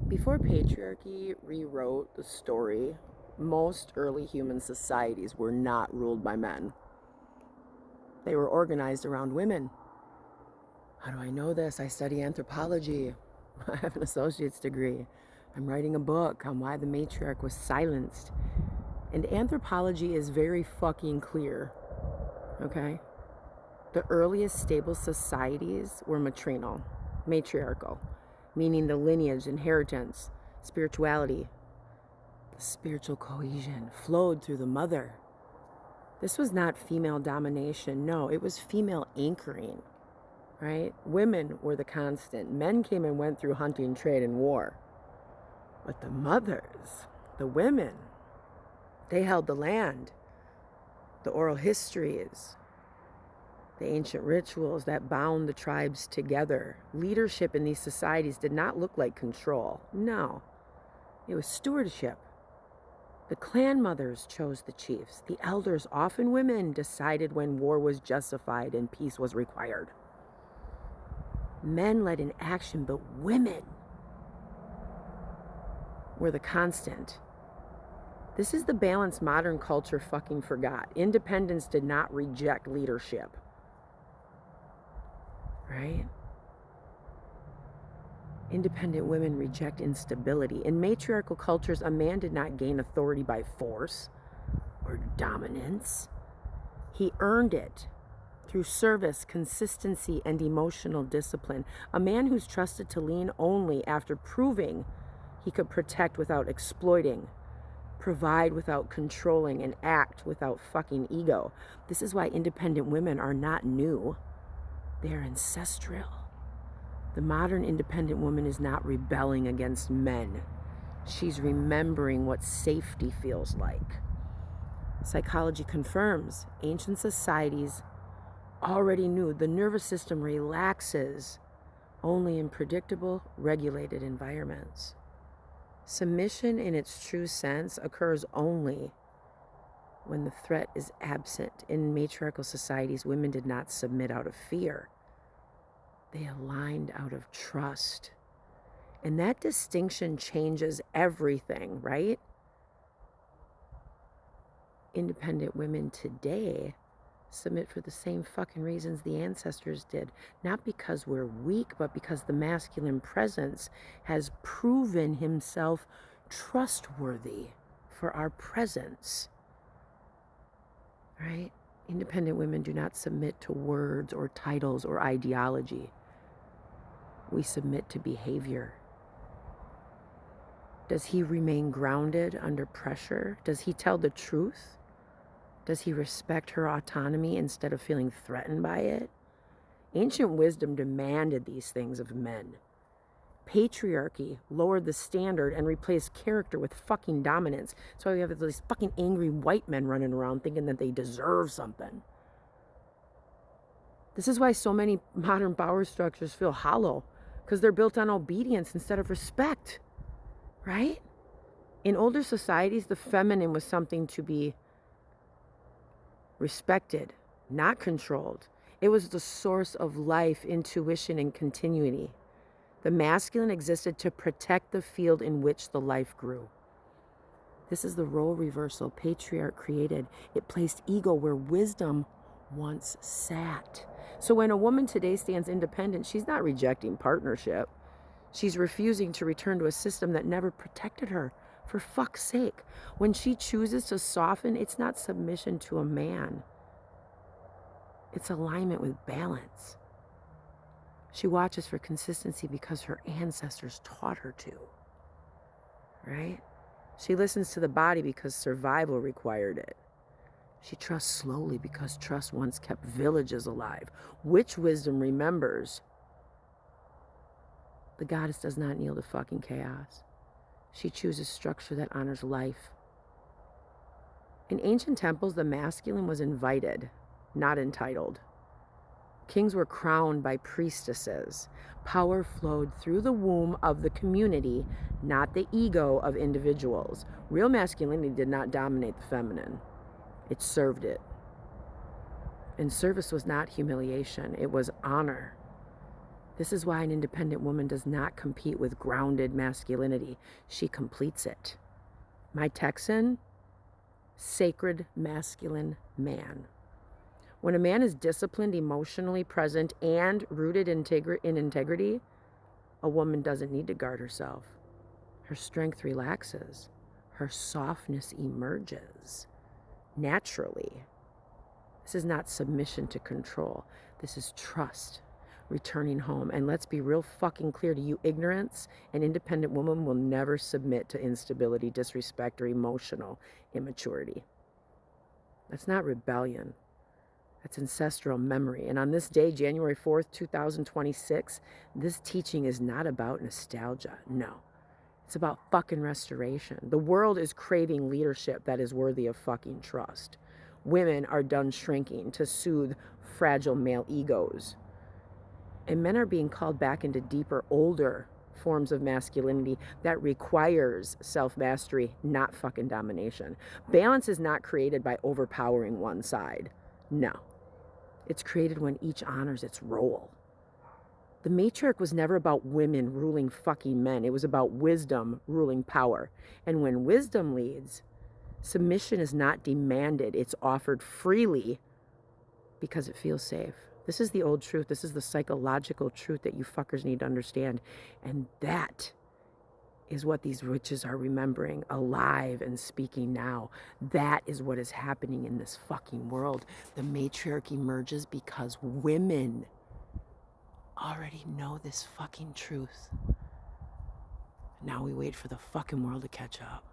Before patriarchy rewrote the story, most early human societies were not ruled by men. They were organized around women. How do I know this? I study anthropology. I have an associate's degree. I'm writing a book on why the matriarch was silenced. And anthropology is very fucking clear, okay? The earliest stable societies were matriarchal, meaning the lineage, inheritance, spirituality, the spiritual cohesion flowed through the mother. This was not female domination. No, it was female anchoring, right? Women were the constant. Men came and went through hunting, trade, and war. But the mothers, the women, they held the land, the oral histories, the ancient rituals that bound the tribes together. Leadership in these societies did not look like control. No, it was stewardship. The clan mothers chose the chiefs. The elders, often women, decided when war was justified and peace was required. Men led in action, but women were the constant. This is the balance modern culture fucking forgot. Independence did not reject leadership. Right? Independent women reject instability. In matriarchal cultures, a man did not gain authority by force or dominance. He earned it through service, consistency, and emotional discipline. A man who's trusted to lean only after proving he could protect without exploiting, provide without controlling, and act without fucking ego. This is why independent women are not new. They are ancestral. The modern independent woman is not rebelling against men. She's remembering what safety feels like. Psychology confirms ancient societies already knew the nervous system relaxes only in predictable, regulated environments. Submission in its true sense occurs only when the threat is absent. In matriarchal societies, women did not submit out of fear. They aligned out of trust. And that distinction changes everything, right? Independent women today submit for the same fucking reasons the ancestors did. Not because we're weak, but because the masculine presence has proven himself trustworthy for our presence. Right? Independent women do not submit to words or titles or ideology. We submit to behavior. Does he remain grounded under pressure? Does he tell the truth? Does he respect her autonomy instead of feeling threatened by it? Ancient wisdom demanded these things of men. Patriarchy lowered the standard and replaced character with fucking dominance. So we have these fucking angry white men running around thinking that they deserve something. This is why so many modern power structures feel hollow, because they're built on obedience instead of respect, right? In older societies, the feminine was something to be respected, not controlled. It was the source of life, intuition, and continuity. The masculine existed to protect the field in which the life grew. This is the role reversal patriarch created. It placed ego where wisdom once sat. So when a woman today stands independent, she's not rejecting partnership. She's refusing to return to a system that never protected her. For fuck's sake. When she chooses to soften, it's not submission to a man. It's alignment with balance. She watches for consistency because her ancestors taught her to. Right? She listens to the body because survival required it. She trusts slowly because trust once kept villages alive. Which wisdom remembers? The goddess does not kneel to fucking chaos. She chooses structure that honors life. In ancient temples, the masculine was invited, not entitled. Kings were crowned by priestesses. Power flowed through the womb of the community, not the ego of individuals. Real masculinity did not dominate the feminine. It served it. And service was not humiliation. It was honor. This is why an independent woman does not compete with grounded masculinity. She completes it. My Texan, sacred masculine man. When a man is disciplined, emotionally present, and rooted in integrity, a woman doesn't need to guard herself. Her strength relaxes. Her softness emerges naturally. This is not submission to control. This is trust, returning home. And let's be real fucking clear to you ignorance, an independent woman will never submit to instability, disrespect, or emotional immaturity. That's not rebellion. That's ancestral memory. And on this day, January 4th, 2026, this teaching is not about nostalgia. No. It's about fucking restoration. The world is craving leadership that is worthy of fucking trust. Women are done shrinking to soothe fragile male egos. And men are being called back into deeper, older forms of masculinity that requires self-mastery, not fucking domination. Balance is not created by overpowering one side. No. It's created when each honors its role. The matriarch was never about women ruling fucking men. It was about wisdom ruling power. And when wisdom leads, submission is not demanded. It's offered freely because it feels safe. This is the old truth. This is the psychological truth that you fuckers need to understand. And that is what these witches are remembering, alive and speaking now. That is what is happening in this fucking world. The matriarch emerges because women already know this fucking truth. Now we wait for the fucking world to catch up.